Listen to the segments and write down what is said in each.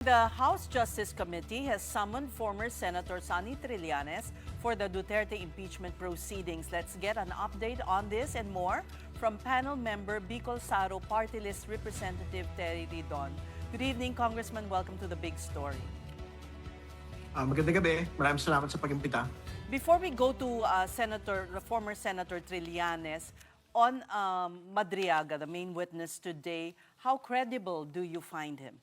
The House Justice Committee has summoned former Senator Sonny Trillanes for the Duterte impeachment proceedings. Let's get an update on this and more from panel member Bicol Saro Party List Representative Terry Ridon. Good evening, Congressman. Welcome to the big story. Magandang gabi. Maraming salamat sa pag-imbita. Before we go to the former Senator Trillanes, on Madriaga, the main witness today, how credible do you find him?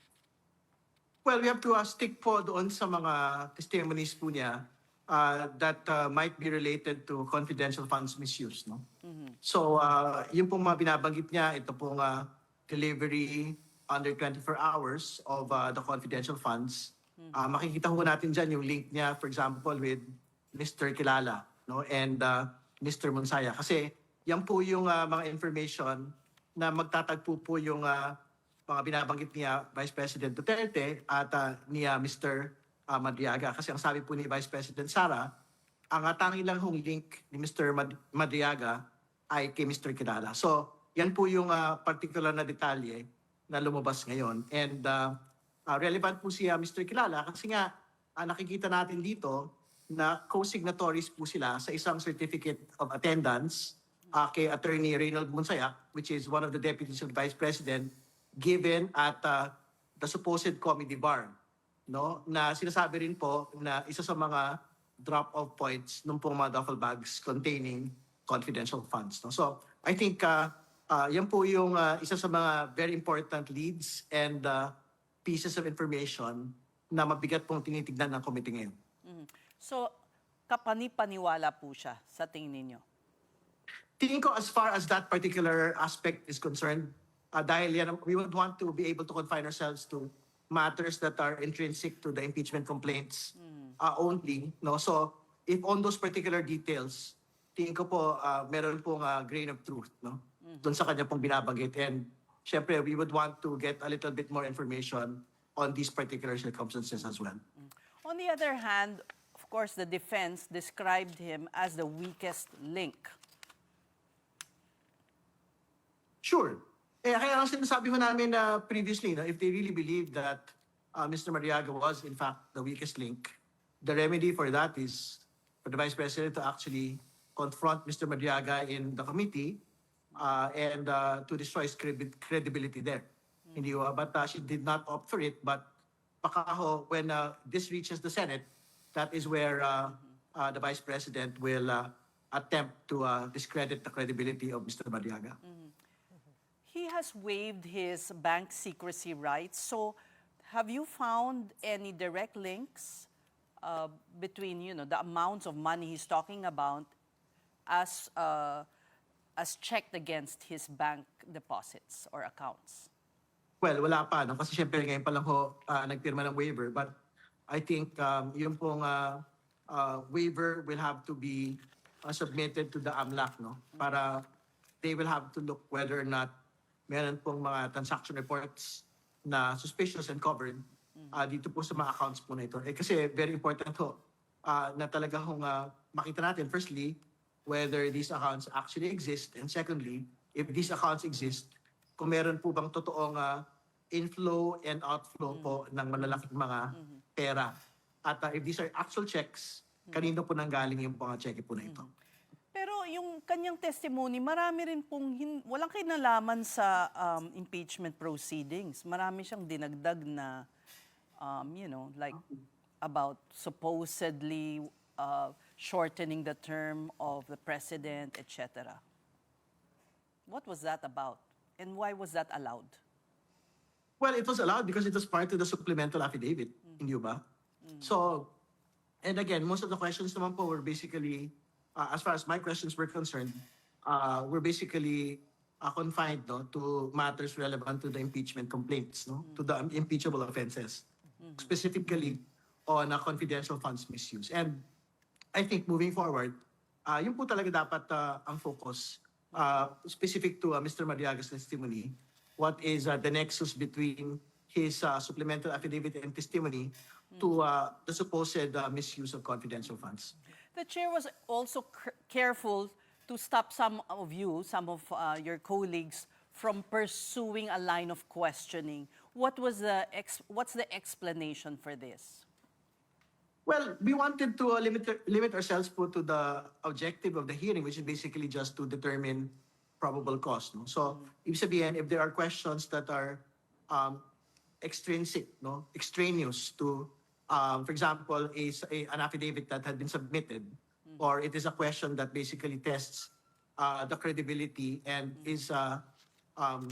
Well, we have to stick po doon sa mga testimonies po niya that might be related to confidential funds misuse. No? So, yung pong mga binabanggit niya, ito pong delivery under 24 hours of the confidential funds. Makikita ho natin dyan yung link niya, for example, with Mr. Kilala, no? And Mr. Monsaya. Kasi yan po yung mga information na magtatagpo po yung mga binabanggit niya Vice President Duterte at niya Mr. Madriaga. Kasi ang sabi po ni Vice President Sara, ang tanging lang hong link ni Mr. Madriaga ay kay Mr. Kilala. So, yan po yung particular na detalye na lumabas ngayon. And relevant po siya Mr. Kilala kasi nga nakikita natin dito na co-signatories po sila sa isang certificate of attendance kay Attorney Reynald Monsayac, which is one of the deputies of the Vice President, given at the supposed comedy bar, no? Na sinasabi rin po na isa sa mga drop-off points ng pong mga duffel bags containing confidential funds. No? So I think yan po yung isa sa mga very important leads and pieces of information na mabigat pong tinitignan ng committee ngayon. So, kapani-paniwala po siya sa tingin ninyo? Tingin ko as far as that particular aspect is concerned, dahil yan, we would want to be able to confine ourselves to matters that are intrinsic to the impeachment complaints only. No? So, if on those particular details, tingin ko po meron pong grain of truth, no? Doon sa kanya pong binabanggit. And syempre, we would want to get a little bit more information on these particular circumstances as well. On the other hand, of course, the defense described him as the weakest link. Sure. Kaya ang sinasabi ko namin previously, no, if they really believe that Mr. Madriaga was in fact the weakest link, the remedy for that is for the Vice President to actually confront Mr. Madriaga in the committee and to destroy his credibility there. Hindi ho, but she did not opt for it. But baka ho, when this reaches the Senate, that is where the Vice President will attempt to discredit the credibility of Mr. Madriaga. He has waived his bank secrecy rights. So, have you found any direct links between, the amounts of money he's talking about as checked against his bank deposits or accounts? Well, wala pa, no? Kasi syempre ngayon pa lang ho nagpirma ng waiver. But I think yung pong waiver will have to be submitted to the AMLAC, no? Para they will have to look whether or not meron pong mga transaction reports na suspicious and covered dito po sa mga accounts po na ito. Kasi very important ho na talaga hong makita natin, firstly, whether these accounts actually exist, and secondly, if these accounts exist, kung meron po bang totoong inflow and outflow po ng malalaking mga pera. At if these are actual checks, kanino po nanggaling yung mga cheque po na ito. Pero yung kanyang testimony, marami rin pong walang kinalaman sa impeachment proceedings. Marami siyang dinagdag na, like about supposedly shortening the term of the president, etc. What was that about? And why was that allowed? Well, it was allowed because it was part of the supplemental affidavit, hindi ba? So, and again, most of the questions naman po were basically, as far as my questions were concerned, were basically confined, no, to matters relevant to the impeachment complaints, no, to the impeachable offenses, specifically on confidential funds misuse. And I think moving forward, yun po talaga dapat ang focus, specific to Mr. Madriaga's testimony, what is the nexus between his supplemental affidavit and testimony to the supposed misuse of confidential funds. The chair was also careful to stop some of your colleagues, from pursuing a line of questioning what's the explanation for this? Well, we wanted to limit ourselves po to the objective of the hearing, which is basically just to determine probable cause. No? So, ibig sabihin, if there are questions that are extrinsic, no, extraneous to, for example, an affidavit that had been submitted, or it is a question that basically tests the credibility and is um,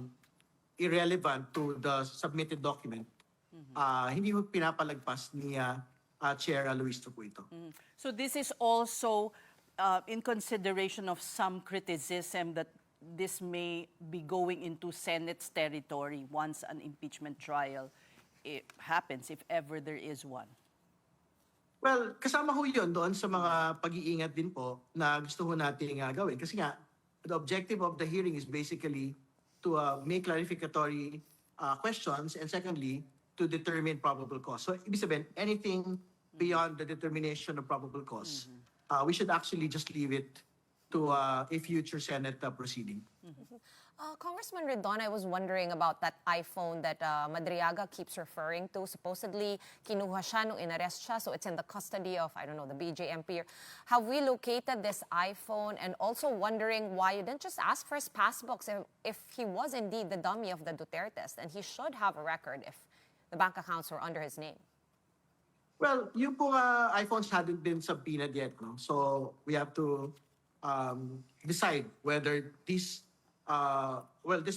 irrelevant to the submitted document, hindi mo pinapalagpas ni Chair Luis Tropuito. So this is also in consideration of some criticism that this may be going into Senate's territory once an impeachment trial happens, if ever there is one. Well, kasama ho yun doon sa mga pag-iingat din po na gusto ho nating gawin. Kasi nga, the objective of the hearing is basically to make clarificatory questions, and secondly, to determine probable cause. So, ibig sabihin, anything beyond the determination of probable cause, we should actually just leave it to a future Senate proceeding. Congressman Redon, I was wondering about that iPhone that Madriaga keeps referring to. Supposedly, kinuha siya nung inarrest siya, so it's in the custody of, I don't know, the BJMP. Have we located this iPhone? And also wondering why you didn't just ask for his passbooks if he was indeed the dummy of the Dutertes, and he should have a record if the bank accounts were under his name. Well, yung po iPhones hadn't been subpoenaed yet, no? So we have to decide whether this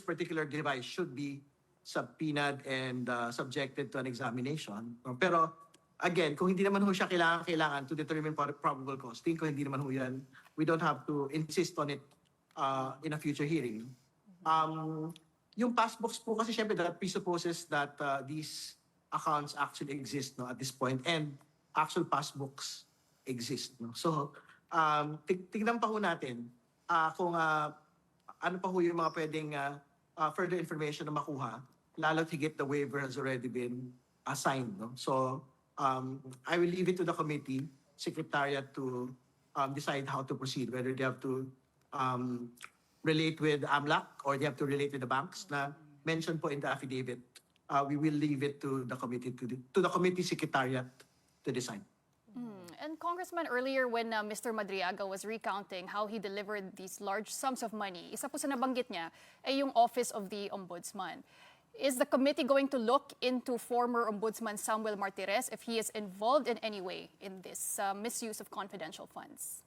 particular device should be subpoenaed and subjected to an examination. No? Pero again, kung hindi naman ho siya kailangan to determine probable cause, tingin ko hindi naman ho yan. We don't have to insist on it in a future hearing. Yung passbooks po kasi syempre that presupposes that these accounts actually exist, no, at this point, and actual passbooks exist, no. So tignan pa ho natin kung ano pa ho yung mga pwedeng further information na makuha, lalo't higit the waiver has already been assigned, no. So I will leave it to the committee secretariat to decide how to proceed, whether they have to relate with AMLAC or they have to relate with the banks na mentioned po in the affidavit. We will leave it to the committee to the committee secretariat to decide. And Congressman, earlier when Mr. Madriaga was recounting how he delivered these large sums of money, isa po sa nabanggit niya ay yung Office of the Ombudsman. Is the committee going to look into former Ombudsman Samuel Martires if he is involved in any way in this misuse of confidential funds?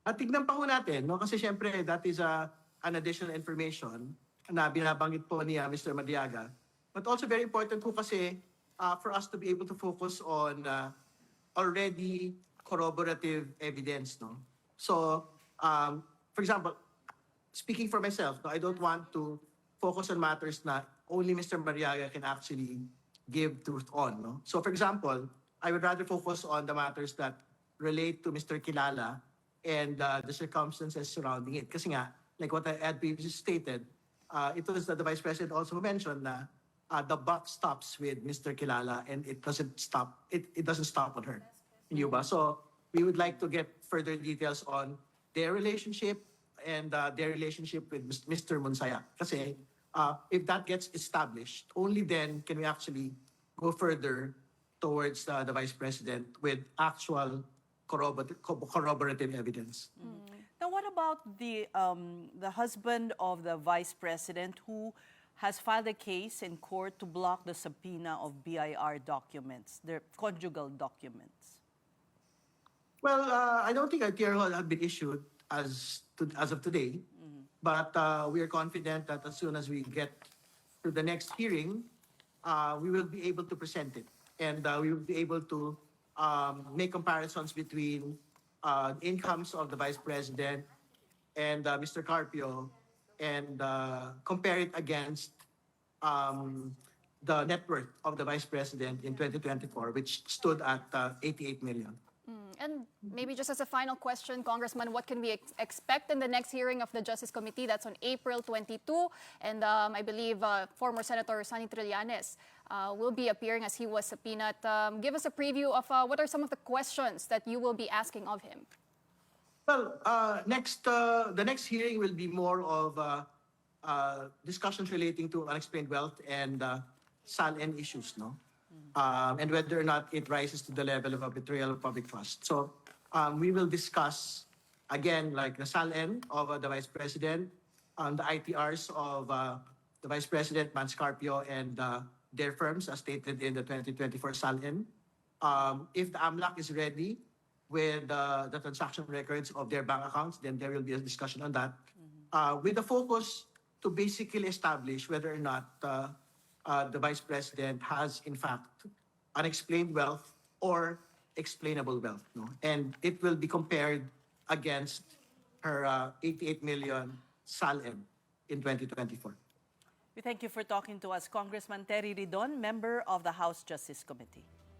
At tignan pa ho natin, no? Kasi syempre that is an additional information na binabanggit po ni Mr. Madriaga. But also very important po kasi for us to be able to focus on already corroborative evidence, no? So, for example, speaking for myself, no, I don't want to focus on matters na only Mr. Madriaga can actually give truth on, no? So, for example, I would rather focus on the matters that relate to Mr. Kilala and the circumstances surrounding it. Kasi nga, like what I had previously stated, it was that the Vice President also mentioned na the buck stops with Mr. Kilala and it doesn't stop. It doesn't stop on her. Ba? So we would like to get further details on their relationship and their relationship with Mr. Monsaya. Kasi if that gets established, only then can we actually go further towards the Vice President with actual corroborative evidence. Now, what about the husband of the Vice President who has filed a case in court to block the subpoena of BIR documents, their conjugal documents? Well, I don't think a TRO had been issued as of today, but we are confident that as soon as we get to the next hearing, we will be able to present it, and we will be able to make comparisons between incomes of the Vice President and Mr. Carpio, and compare it against the net worth of the Vice President in 2024, which stood at 88 million. And maybe just as a final question, Congressman, what can we expect in the next hearing of the Justice Committee? That's on April 22. And I believe former Senator Sonny Trillanes will be appearing as he was subpoenaed. Give us a preview of what are some of the questions that you will be asking of him. Well, the next hearing will be more of discussions relating to unexplained wealth and SALN issues, no? And whether or not it rises to the level of a betrayal of public trust. So we will discuss, again, like the SALN of the Vice President, the ITRs of the Vice President, Manscarpio, and their firms, as stated in the 2024 SALN. If the AMLAC is ready with the transaction records of their bank accounts, then there will be a discussion on that. With the focus to basically establish whether or not the Vice President has, in fact, unexplained wealth or explainable wealth. No? And it will be compared against her 88 million SALN in 2024. We thank you for talking to us, Congressman Terry Ridon, member of the House Justice Committee.